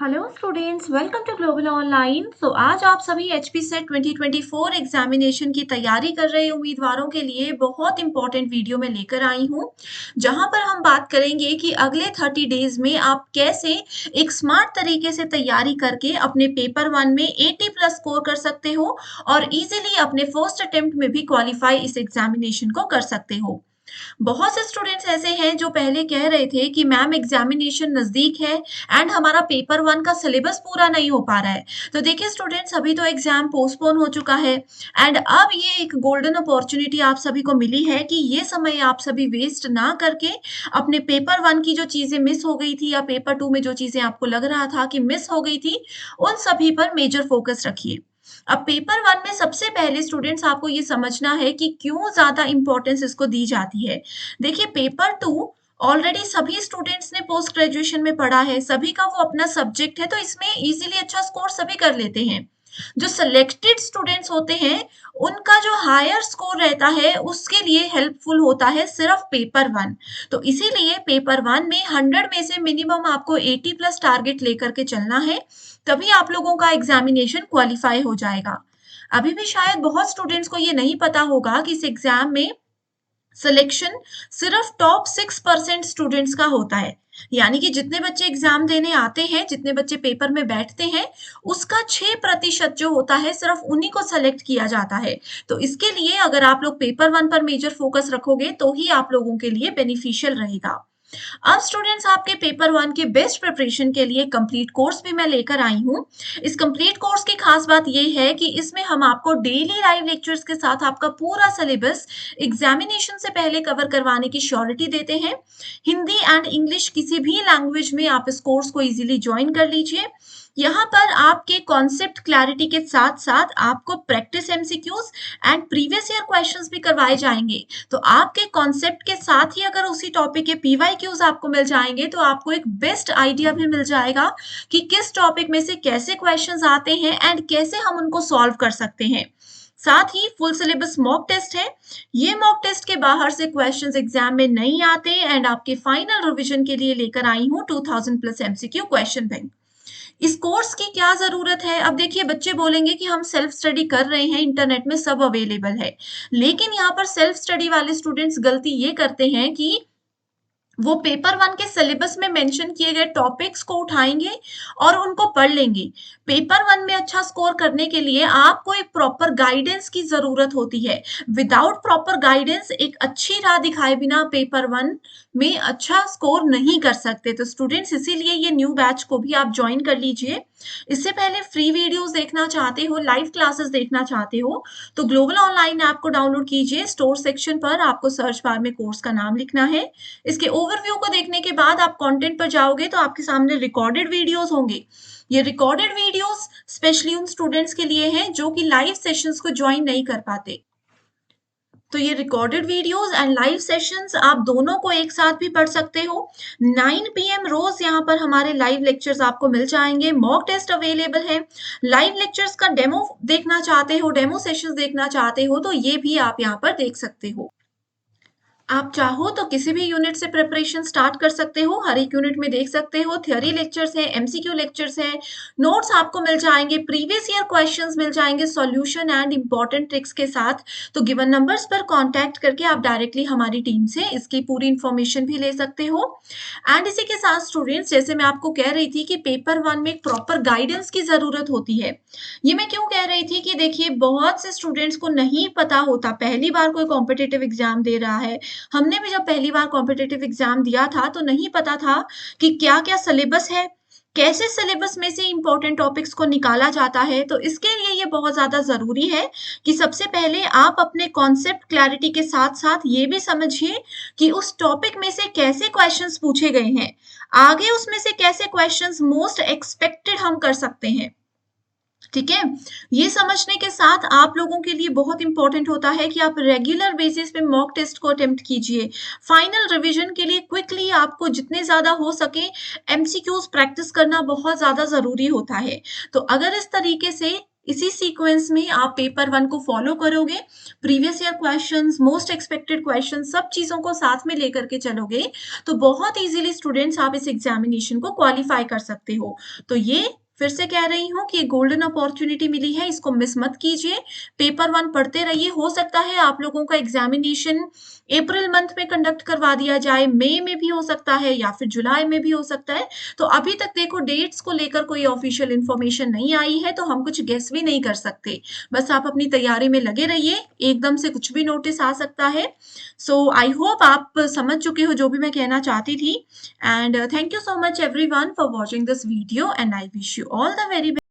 Hello students, welcome to global online. आज आप सभी एचपी सेट 2024 एग्जामिनेशन की तैयारी कर रहे उम्मीदवारों के लिए बहुत इंपॉर्टेंट वीडियो में लेकर आई हूं, जहां पर हम बात करेंगे कि अगले 30 डेज में आप कैसे एक स्मार्ट तरीके से तैयारी करके अपने पेपर 1 में 80 प्लस स्कोर कर सकते हो और इजीली अपने फर्स्ट अटेम्प्ट में भी क्वालिफाई इस एग्जामिनेशन को कर सकते हो। बहुत से स्टूडेंट्स ऐसे हैं जो पहले कह रहे थे कि मैम एग्जामिनेशन नजदीक है एंड हमारा पेपर 1 का सिलेबस पूरा नहीं हो पा रहा है। तो देखिए स्टूडेंट्स, अभी तो एग्जाम पोस्टपोन हो चुका है एंड अब ये एक गोल्डन अपॉर्चुनिटी आप सभी को मिली है कि ये समय आप सभी वेस्ट ना करके अपने पेपर 1 की जो चीजें मिस हो गई थी या पेपर 2 में जो चीजें आपको लग रहा था कि मिस हो गई थी, उन सभी पर मेजर फोकस रखिए। अब पेपर 1 में सबसे पहले स्टूडेंट्स आपको ये समझना है कि क्यों ज़्यादा इम्पोर्टेंस इसको दी जाती है। देखिए पेपर 2 ऑलरेडी सभी स्टूडेंट्स ने पोस्ट ग्रेजुएशन में पढ़ा है, सभी का वो अपना सब्जेक्ट है, तो इसमें इजीली अच्छा स्कोर सभी कर लेते हैं। जो सिलेक्टेड स्टूडेंट्स होते हैं, उनका जो हायर स्कोर रहता है उसके लिए हेल्पफुल होता है सिर्फ पेपर 1। तो इसीलिए पेपर 1 में 100 में से मिनिमम आपको 80 प्लस टारगेट लेकर के चलना है, तभी आप लोगों का एग्जामिनेशन क्वालिफाई हो जाएगा। अभी भी शायद बहुत स्टूडेंट्स को ये नहीं पता होगा कि इस एग्जाम में सिलेक्शन सिर्फ टॉप 6% स्टूडेंट्स का होता है। यानी कि जितने बच्चे एग्जाम देने आते हैं, जितने बच्चे पेपर में बैठते हैं, उसका 6% जो होता है सिर्फ उन्हीं को सेलेक्ट किया जाता है। तो इसके लिए अगर आप लोग पेपर 1 पर मेजर फोकस रखोगे तो ही आप लोगों के लिए बेनिफिशियल रहेगा। अब स्टूडेंट्स, आपके पेपर 1 के बेस्ट प्रिपरेशन के लिए कंप्लीट कोर्स भी मैं लेकर आई हूँ। इस कंप्लीट कोर्स की खास बात ये है कि इसमें हम आपको डेली लाइव लेक्चर्स के साथ आपका पूरा सिलेबस एग्जामिनेशन से पहले कवर करवाने की श्योरिटी देते हैं। हिंदी एंड इंग्लिश किसी भी लैंग्वेज में आप इस कोर्स को इजीली ज्वाइन कर लीजिए। यहाँ पर आपके कॉन्सेप्ट क्लैरिटी के साथ साथ आपको practice MCQs and previous year questions भी करवाए जाएंगे। तो आपके कॉन्सेप्ट के साथ ही अगर उसी टॉपिक के पीवाईक्यूज आपको मिल जाएंगे तो आपको एक बेस्ट आइडिया भी मिल जाएगा कि किस टॉपिक में से कैसे क्वेश्चंस आते हैं एंड कैसे हम उनको सॉल्व कर सकते हैं। साथ ही फुल सिलेबस मॉक टेस्ट है। ये मॉक टेस्ट के बाहर से क्वेश्चंस एग्जाम में नहीं आते एंड आपके फाइनल रिवीजन के लिए लेकर आई हूँ 2000 प्लस एमसीक्यू क्वेश्चन बैंक। इस कोर्स की क्या ज़रूरत है? अब देखिए बच्चे बोलेंगे कि हम सेल्फ स्टडी कर रहे हैं, इंटरनेट में सब अवेलेबल है। लेकिन यहाँ पर सेल्फ स्टडी वाले स्टूडेंट्स गलती ये करते हैं कि वो पेपर 1 के सिलेबस में मेंशन किए गए टॉपिक्स को उठाएंगे और उनको पढ़ लेंगे। पेपर 1 में अच्छा स्कोर करने के लिए आपको एक प्रॉपर गाइडेंस की जरूरत होती है। विदाउट प्रॉपर गाइडेंस एक अच्छी राह दिखाए बिना पेपर 1 में अच्छा स्कोर नहीं कर सकते। तो स्टूडेंट्स, इसीलिए ये न्यू बैच को भी आप ज्वाइन कर लीजिए। इससे पहले फ्री वीडियोस देखना चाहते हो, लाइव क्लासेस देखना चाहते हो, तो ग्लोबल ऑनलाइन ऐप को डाउनलोड कीजिए। स्टोर सेक्शन पर आपको सर्च बार में कोर्स का नाम लिखना है। इसके ओवरव्यू को देखने के बाद आप कंटेंट पर जाओगे तो आपके सामने रिकॉर्डेड वीडियोस होंगे। ये रिकॉर्डेड वीडियोस स्पेशली उन स्टूडेंट्स के लिए हैं जो कि लाइव सेशंस को ज्वाइन नहीं कर पाते। तो ये recorded videos and live sessions आप दोनों को एक साथ भी पढ़ सकते हो। 9 PM रोज यहाँ पर हमारे लाइव लेक्चर्स आपको मिल जाएंगे। मॉक टेस्ट अवेलेबल है। लाइव लेक्चर्स का डेमो देखना चाहते हो, डेमो सेशंस देखना चाहते हो, तो ये भी आप यहाँ पर देख सकते हो। आप चाहो तो किसी भी यूनिट से प्रिपरेशन स्टार्ट कर सकते हो। हर एक यूनिट में देख सकते हो थ्योरी लेक्चर्स है, एमसीक्यू लेक्चर्स है, नोट्स आपको मिल जाएंगे, प्रीवियस ईयर क्वेश्चंस मिल जाएंगे, सॉल्यूशन एंड इंपॉर्टेंट ट्रिक्स के साथ। तो गिवन नंबर्स पर कांटेक्ट करके आप डायरेक्टली हमारी टीम से इसकी पूरी इंफॉर्मेशन भी ले सकते हो। एंड इसी के साथ स्टूडेंट्स, जैसे मैं आपको कह रही थी कि पेपर 1 में एक प्रॉपर गाइडेंस की जरूरत होती है। ये मैं क्यों कह रही थी कि देखिए बहुत से स्टूडेंट्स को नहीं पता होता, पहली बार कोई कॉम्पिटिटिव एग्जाम दे रहा है। हमने भी जब पहली बार कॉम्पिटिटिव एग्जाम दिया था तो नहीं पता था कि क्या क्या सिलेबस है, कैसे सिलेबस में से इंपॉर्टेंट टॉपिक्स को निकाला जाता है। तो इसके लिए ये बहुत ज्यादा जरूरी है कि सबसे पहले आप अपने कॉन्सेप्ट क्लैरिटी के साथ साथ ये भी समझिए कि उस टॉपिक में से कैसे क्वेश्चंस पूछे गए हैं, आगे उसमें से कैसे क्वेश्चंस मोस्ट एक्सपेक्टेड हम कर सकते हैं। ठीक है, ये समझने के साथ आप लोगों के लिए बहुत इंपॉर्टेंट होता है कि आप रेगुलर बेसिस पे मॉक टेस्ट को अटेम्प्ट कीजिए। फाइनल रिवीजन के लिए क्विकली आपको जितने ज्यादा हो सके एमसीक्यूज प्रैक्टिस करना बहुत ज्यादा जरूरी होता है। तो अगर इस तरीके से इसी सीक्वेंस में आप पेपर 1 को फॉलो करोगे, previous year questions, most expected questions सब चीज़ों को साथ में लेकर के चलोगे, तो बहुत ईज़िली स्टूडेंट्स आप इस एग्ज़ामिनेशन को क्वालीफाई कर सकते हो। तो ये फिर से कह रही हूँ कि गोल्डन अपॉर्च्युनिटी मिली है, इसको मिस मत कीजिए। पेपर 1 पढ़ते रहिए, हो सकता है आप लोगों का एग्ज़ामिनेशन अप्रैल मंथ में कंडक्ट करवा दिया जाए, मई में भी हो सकता है या फिर जुलाई में भी हो सकता है। तो अभी तक देखो डेट्स को लेकर कोई ऑफ़िशियल इन्फॉर्मेशन नहीं आई है, तो हम कुछ गेस भी नहीं कर सकते। बस आप अपनी तैयारी में लगे रहिए, एकदम से कुछ भी नोटिस आ सकता है। सो आई होप आप समझ चुके हो जो भी मैं कहना चाहती थी। And thank you so much everyone for watching this video, and I wish you all the very best.